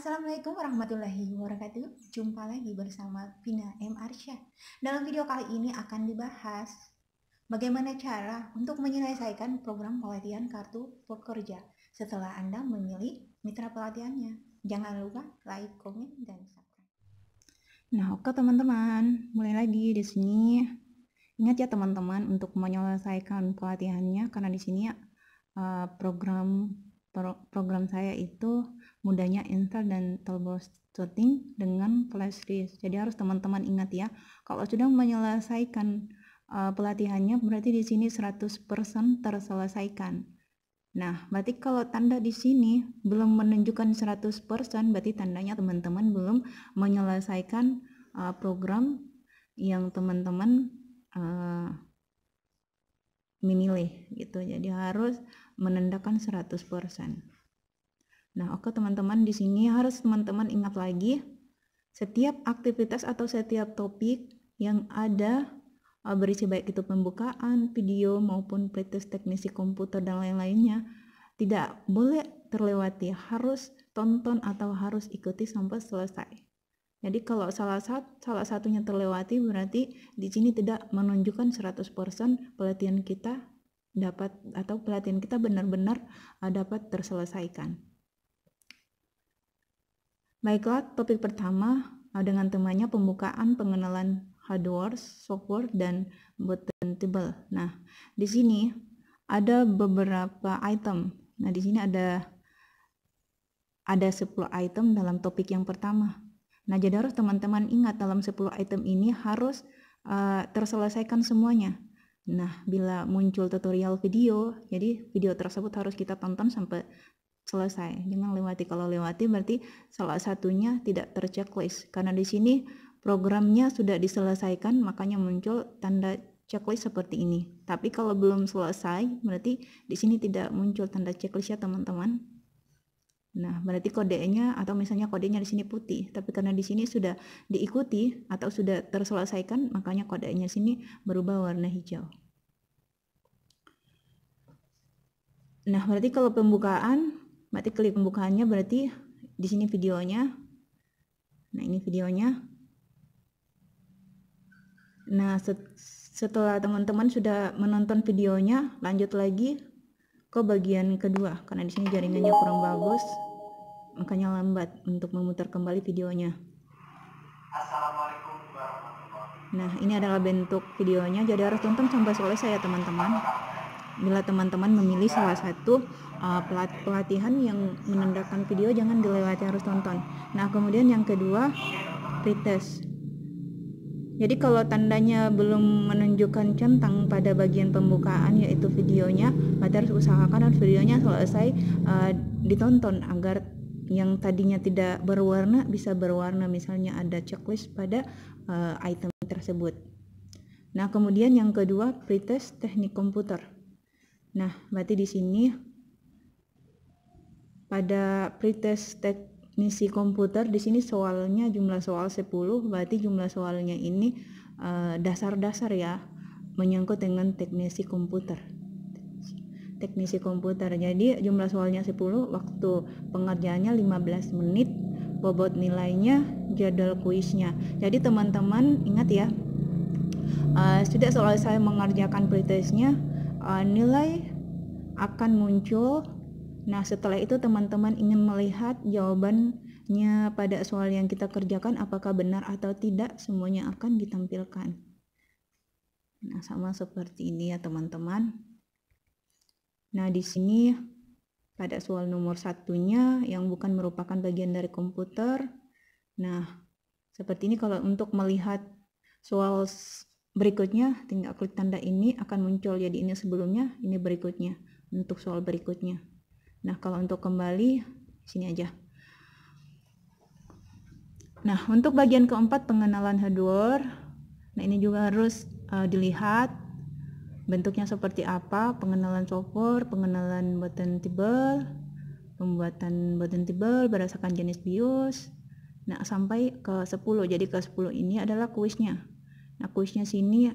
Assalamualaikum warahmatullahi wabarakatuh. Jumpa lagi bersama Vina M. Arsyad. Dalam video kali ini akan dibahas bagaimana cara untuk menyelesaikan program pelatihan kartu pekerja setelah Anda memilih mitra pelatihannya. Jangan lupa like, komen, dan subscribe. Nah, oke teman-teman, mulai lagi di sini. Ingat ya teman-teman untuk menyelesaikan pelatihannya, karena di sini program saya itu mudahnya install dan troubleshooting dengan flash disk. Jadi harus teman-teman ingat ya, kalau sudah menyelesaikan pelatihannya berarti di sini 100% terselesaikan. Nah, berarti kalau tanda di sini belum menunjukkan 100%, berarti tandanya teman-teman belum menyelesaikan program yang teman-teman memilih gitu. Jadi harus menandakan 100%. Nah, oke teman-teman, di sini harus teman-teman ingat lagi setiap aktivitas atau setiap topik yang ada berisi baik itu pembukaan, video maupun pretest teknisi komputer dan lain-lainnya tidak boleh terlewati, harus tonton atau harus ikuti sampai selesai. Jadi kalau salah satunya terlewati berarti di sini tidak menunjukkan 100% pelatihan kita dapat atau pelatihan kita benar-benar dapat terselesaikan. Baiklah, topik pertama dengan temanya pembukaan, pengenalan hardware, software, dan bootable. Nah, di sini ada beberapa item. Nah, di sini ada 10 item dalam topik yang pertama. Nah, jadi harus teman-teman ingat dalam 10 item ini harus terselesaikan semuanya. Nah, bila muncul tutorial video, jadi video tersebut harus kita tonton sampai selesai. Jangan lewati. Kalau lewati berarti salah satunya tidak terchecklist. Karena di sini programnya sudah diselesaikan, makanya muncul tanda checklist seperti ini. Tapi kalau belum selesai, berarti di sini tidak muncul tanda checklist ya teman-teman. Nah, berarti kodenya atau misalnya kodenya di sini putih, tapi karena di sini sudah diikuti atau sudah terselesaikan, makanya kodenya sini berubah warna hijau. Nah, berarti kalau pembukaan, berarti klik pembukaannya berarti di sini videonya. Nah, ini videonya. Nah, setelah teman-teman sudah menonton videonya, lanjut lagi ke bagian kedua. Karena di sini jaringannya kurang bagus, makanya lambat untuk memutar kembali videonya. Nah, ini adalah bentuk videonya, jadi harus tonton sampai selesai ya teman-teman. Bila teman-teman memilih salah satu pelatihan yang menandakan video, jangan dilewati, harus tonton. Nah, kemudian yang kedua, pretest. Jadi kalau tandanya belum menunjukkan centang pada bagian pembukaan yaitu videonya, berarti harus usahakan videonya selesai ditonton agar yang tadinya tidak berwarna bisa berwarna, misalnya ada checklist pada item tersebut. Nah, kemudian yang kedua, pretest teknik komputer. Nah, berarti di sini pada pretest teknisi komputer di sini soalnya jumlah soal 10, berarti jumlah soalnya ini dasar-dasar ya, menyangkut dengan teknisi komputer. Teknisi komputer. Jadi jumlah soalnya 10, waktu pengerjaannya 15 menit, bobot nilainya, jadwal kuisnya. Jadi teman-teman ingat ya, sudah selesai mengerjakan pretestnya, nilai akan muncul. Nah, setelah itu teman-teman ingin melihat jawabannya pada soal yang kita kerjakan apakah benar atau tidak, semuanya akan ditampilkan. Nah, sama seperti ini ya teman-teman. Nah, di sini pada soal nomor satunya yang bukan merupakan bagian dari komputer. Nah, seperti ini. Kalau untuk melihat soal berikutnya, tinggal klik tanda ini akan muncul. Jadi ini sebelumnya, ini berikutnya untuk soal berikutnya. Nah, kalau untuk kembali sini aja. Nah, untuk bagian keempat, pengenalan hardware. Nah, ini juga harus dilihat bentuknya seperti apa, pengenalan software, pengenalan bootable, pembuatan bootable berdasarkan jenis BIOS. Nah, sampai ke 10. Jadi ke 10 ini adalah kuisnya. Nah, kuisnya sini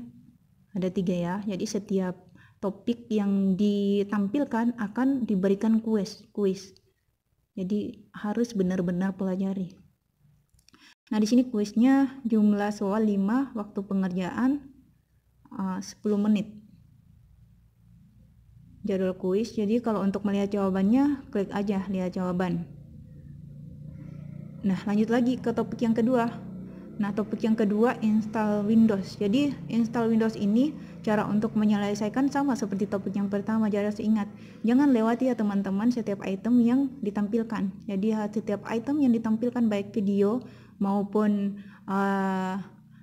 ada 3 ya. Jadi setiap topik yang ditampilkan akan diberikan kuis. Jadi harus benar-benar pelajari. Nah, di sini kuisnya jumlah soal 5, waktu pengerjaan 10 menit. Jadwal kuis. Jadi kalau untuk melihat jawabannya, klik aja lihat jawaban. Nah, lanjut lagi ke topik yang kedua. Nah, topik yang kedua, install Windows. Jadi, install Windows ini cara untuk menyelesaikan sama seperti topik yang pertama. Jadi harus ingat, jangan lewati ya teman-teman setiap item yang ditampilkan. Jadi setiap item yang ditampilkan baik video maupun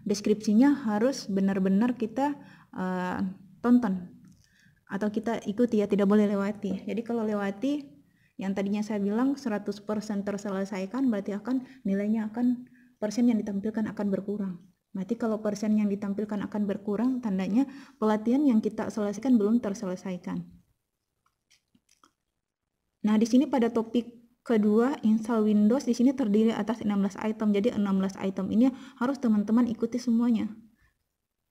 deskripsinya harus benar-benar kita tonton atau kita ikuti ya, tidak boleh lewati. Jadi kalau lewati, yang tadinya saya bilang 100% terselesaikan, berarti nilainya persen yang ditampilkan akan berkurang. Berarti kalau persen yang ditampilkan akan berkurang, tandanya pelatihan yang kita selesaikan belum terselesaikan. Nah, di sini pada topik kedua, install Windows, di sini terdiri atas 16 item. Jadi 16 item ini harus teman-teman ikuti semuanya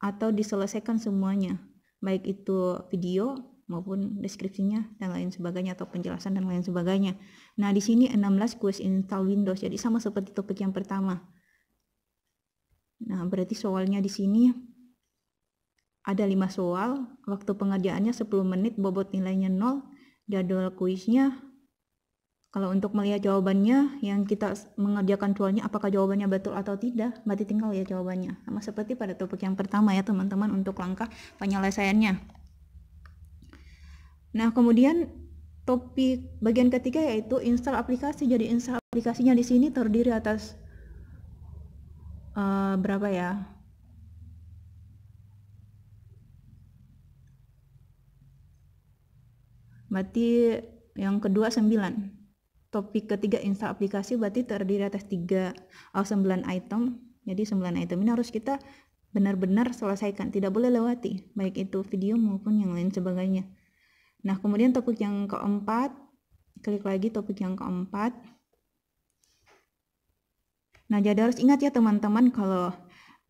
atau diselesaikan semuanya, baik itu video maupun deskripsinya dan lain sebagainya atau penjelasan dan lain sebagainya. Nah, di sini 16 kuis install Windows. Jadi sama seperti topik yang pertama. Nah, berarti soalnya di sini ada 5 soal, waktu pengerjaannya 10 menit, bobot nilainya 0, jadwal kuisnya. Kalau untuk melihat jawabannya, yang kita mengerjakan soalnya apakah jawabannya betul atau tidak, berarti tinggal lihat jawabannya. Sama seperti pada topik yang pertama ya teman-teman untuk langkah penyelesaiannya. Nah, kemudian topik bagian ketiga yaitu install aplikasi. Jadi install aplikasinya di sini terdiri atas berapa ya? Berarti yang kedua 9. Topik ketiga install aplikasi berarti terdiri atas 9 item. Jadi 9 item ini harus kita benar-benar selesaikan, tidak boleh lewati, baik itu video maupun yang lain sebagainya. Nah, kemudian topik yang keempat, klik lagi topik yang keempat. Nah, jadi harus ingat ya teman-teman, kalau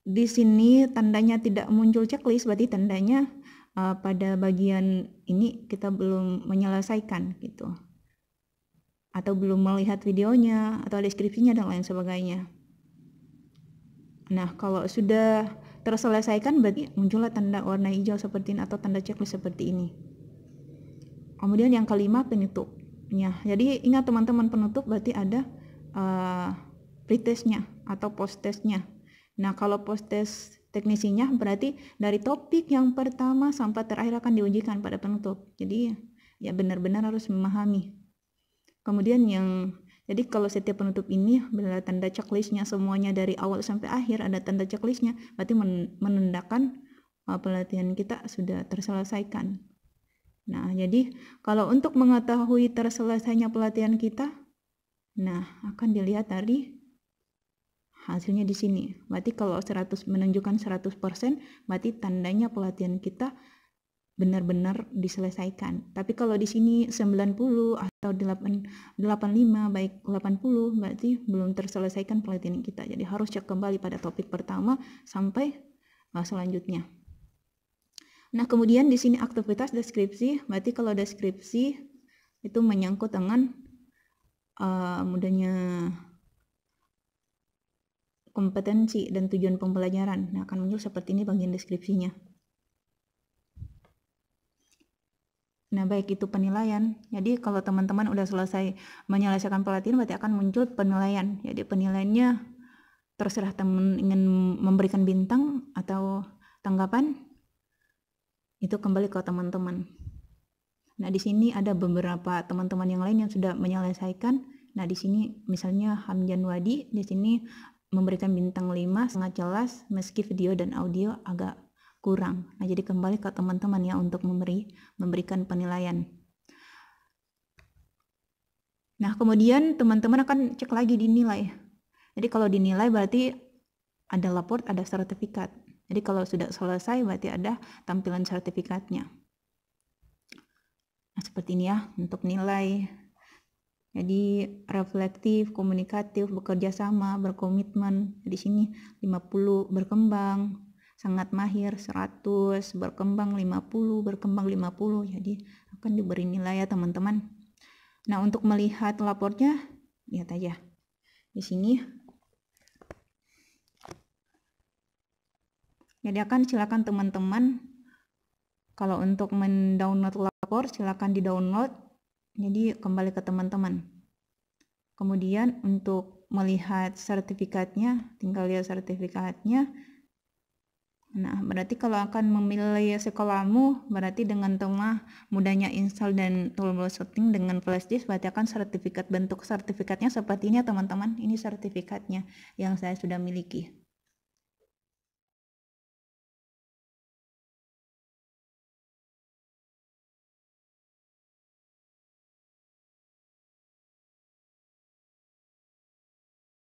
di sini tandanya tidak muncul checklist, berarti tandanya pada bagian ini kita belum menyelesaikan gitu, atau belum melihat videonya atau deskripsinya dan lain sebagainya. Nah, kalau sudah terselesaikan berarti muncullah tanda warna hijau seperti ini atau tanda checklist seperti ini. Kemudian yang kelima, penutupnya. Jadi ingat teman-teman, penutup berarti ada pretestnya atau post-testnya. Nah, kalau post-test teknisinya berarti dari topik yang pertama sampai terakhir akan diujikan pada penutup. Jadi ya benar-benar harus memahami. Kemudian jadi kalau setiap penutup ini berada tanda checklistnya, semuanya dari awal sampai akhir ada tanda checklistnya, berarti menandakan pelatihan kita sudah terselesaikan. Nah, jadi kalau untuk mengetahui terselesainya pelatihan kita, nah akan dilihat dari hasilnya di sini. Berarti kalau 100 menunjukkan 100%, berarti tandanya pelatihan kita benar-benar diselesaikan. Tapi kalau di sini 90 atau 85, baik 80, berarti belum terselesaikan pelatihan kita. Jadi harus cek kembali pada topik pertama sampai selanjutnya. Nah, kemudian di sini aktivitas deskripsi. Berarti kalau deskripsi itu menyangkut dengan mudahnya kompetensi dan tujuan pembelajaran. Nah, akan muncul seperti ini bagian deskripsinya. Nah, baik itu penilaian. Jadi kalau teman-teman udah selesai menyelesaikan pelatihan, berarti akan muncul penilaian. Jadi penilaiannya terserah teman ingin memberikan bintang atau tanggapan, itu kembali ke teman-teman. Nah, di sini ada beberapa teman-teman yang lain yang sudah menyelesaikan. Nah, di sini misalnya Hamjan Wadi di sini memberikan bintang 5, sangat jelas meski video dan audio agak kurang. Nah, jadi kembali ke teman-teman ya untuk memberikan penilaian. Nah, kemudian teman-teman akan cek lagi dinilai. Jadi kalau dinilai berarti ada lapor, ada sertifikat. Jadi kalau sudah selesai berarti ada tampilan sertifikatnya. Nah, seperti ini ya untuk nilai. Jadi reflektif, komunikatif, bekerja sama, berkomitmen. Di sini 50 berkembang, sangat mahir 100, berkembang 50, berkembang 50. Jadi akan diberi nilai ya teman-teman. Nah, untuk melihat lapornya, lihat aja di sini. Jadi silakan teman-teman, kalau untuk mendownload lapor silakan di-download. Jadi kembali ke teman-teman. Kemudian untuk melihat sertifikatnya, tinggal lihat sertifikatnya. Nah, berarti kalau akan memilih sekolahmu, berarti dengan mudahnya install dan troubleshooting dengan flash disk, berarti akan bentuk sertifikatnya seperti ini ya teman-teman. Ini sertifikatnya yang saya sudah miliki.